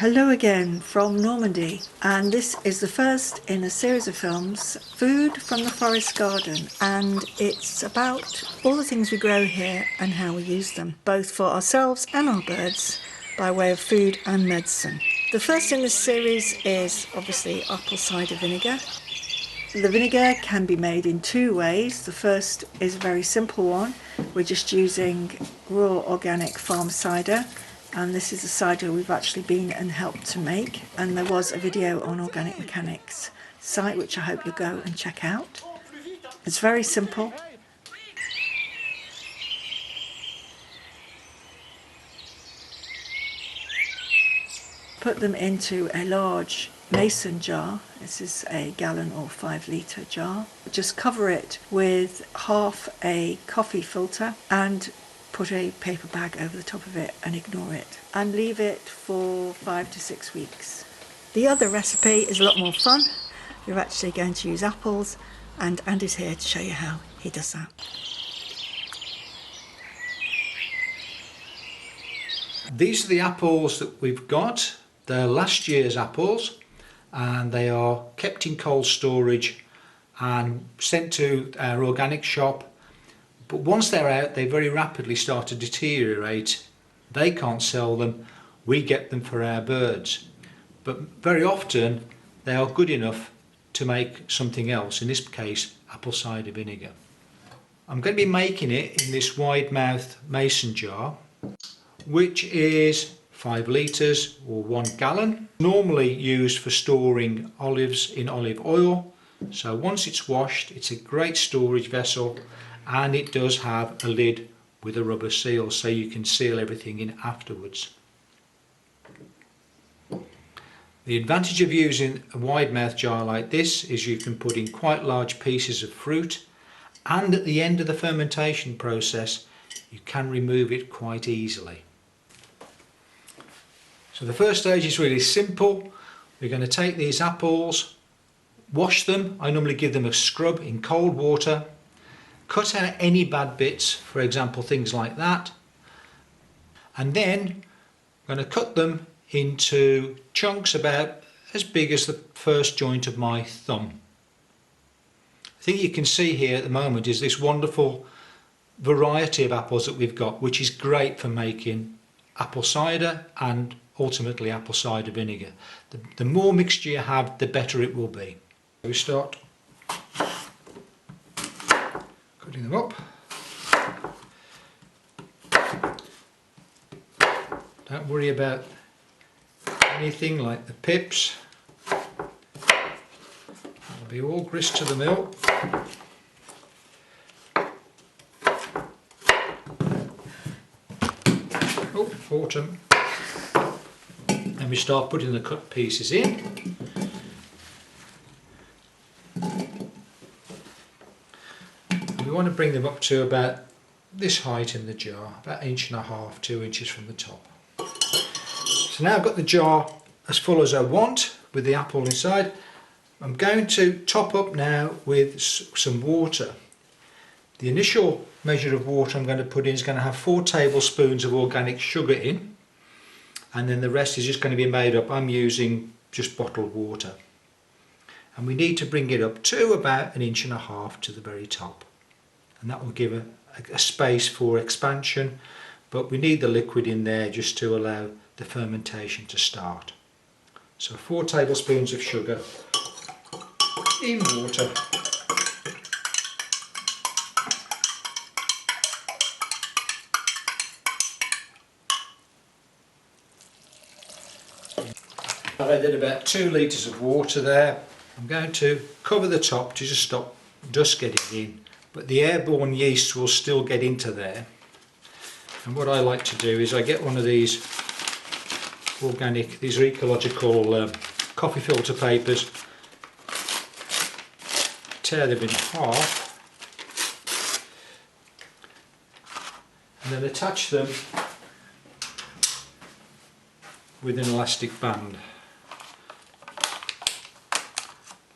Hello again from Normandy, and this is the first in a series of films, Food from the Forest Garden, and it's about all the things we grow here and how we use them, both for ourselves and our birds, by way of food and medicine. The first in this series is obviously apple cider vinegar. The vinegar can be made in two ways. The first is a very simple one. We're just using raw organic farm cider. And this is a cider we've actually been and helped to make, and there was a video on Organic Mechanics site which I hope you'll go and check out. It's very simple. Put them into a large mason jar. This is a gallon or 5 litre jar. Just cover it with half a coffee filter and put a paper bag over the top of it and ignore it, and leave it for 5 to 6 weeks. The other recipe is a lot more fun. We're actually going to use apples, and Andy's here to show you how he does that. These are the apples that we've got. They're last year's apples, and they are kept in cold storage and sent to our organic shop. But once they're out, they very rapidly start to deteriorate. They can't sell them, we get them for our birds. But very often they are good enough to make something else, in this case apple cider vinegar. I'm going to be making it in this wide mouth mason jar, which is 5 litres or 1 gallon. Normally used for storing olives in olive oil. So once it's washed, it's a great storage vessel. And it does have a lid with a rubber seal, so you can seal everything in afterwards. The advantage of using a wide mouth jar like this is you can put in quite large pieces of fruit, and at the end of the fermentation process you can remove it quite easily. So the first stage is really simple. We're going to take these apples, wash them. I normally give them a scrub in cold water. Cut out any bad bits, for example things like that, and then I'm going to cut them into chunks about as big as the first joint of my thumb. The thing you can see here at the moment is this wonderful variety of apples that we've got, which is great for making apple cider and ultimately apple cider vinegar. The more mixture you have, the better it will be. We start cutting them up. Don't worry about anything like the pips. It'll be all grist to the mill. Oh, autumn. And we start putting the cut pieces in. We want to bring them up to about this height in the jar, about 1.5 inches, 2 inches from the top. So now I've got the jar as full as I want with the apple inside. I'm going to top up now with some water. The initial measure of water I'm going to put in is going to have 4 tablespoons of organic sugar in, and then the rest is just going to be made up. I'm using just bottled water, and we need to bring it up to about 1.5 inches to the very top. And that will give a space for expansion, but we need the liquid in there just to allow the fermentation to start. So 4 tablespoons of sugar in water. I've added about 2 litres of water there. I'm going to cover the top to just stop dust getting in, but the airborne yeast will still get into there. And what I like to do is I get one of these organic, these are ecological coffee filter papers, tear them in half, and then attach them with an elastic band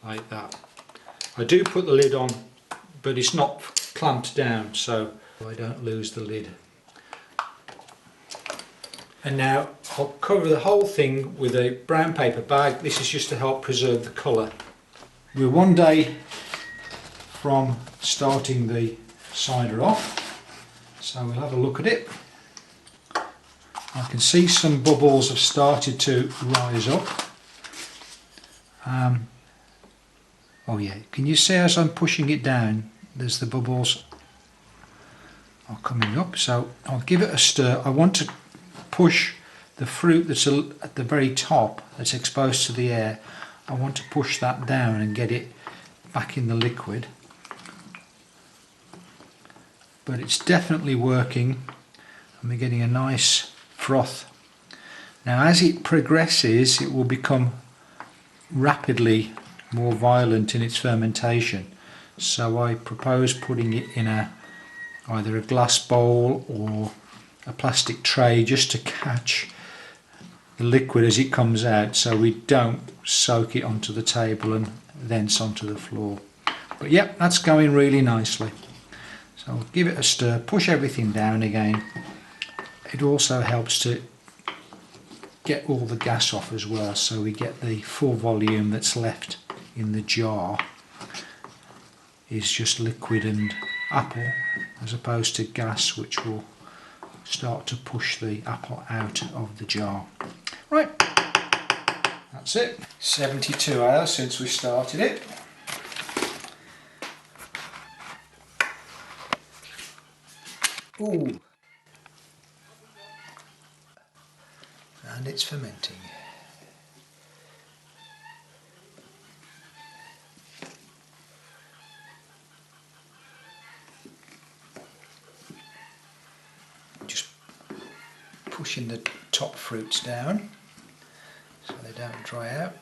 like that. I do put the lid on, but it's not clamped down so I don't lose the lid. And now I'll cover the whole thing with a brown paper bag. This is just to help preserve the colour. We're one day from starting the cider off, so we'll have a look at it. I can see some bubbles have started to rise up. Oh yeah, can you see as I'm pushing it down, there's the bubbles are coming up, so I'll give it a stir. I want to push the fruit that's at the very top, that's exposed to the air, I want to push that down and get it back in the liquid. But it's definitely working, and we're getting a nice froth. Now as it progresses, it will become rapidly more violent in its fermentation, so I propose putting it in either a glass bowl or a plastic tray just to catch the liquid as it comes out, so we don't soak it onto the table and thence onto the floor. But yep, that's going really nicely. So I'll give it a stir, push everything down again. It also helps to get all the gas off as well, so we get the full volume that's left in the jar is just liquid and apple, as opposed to gas, which will start to push the apple out of the jar. Right, that's it. 72 hours since we started it. Ooh. And it's fermenting. Just pushing the top fruits down so they don't dry out.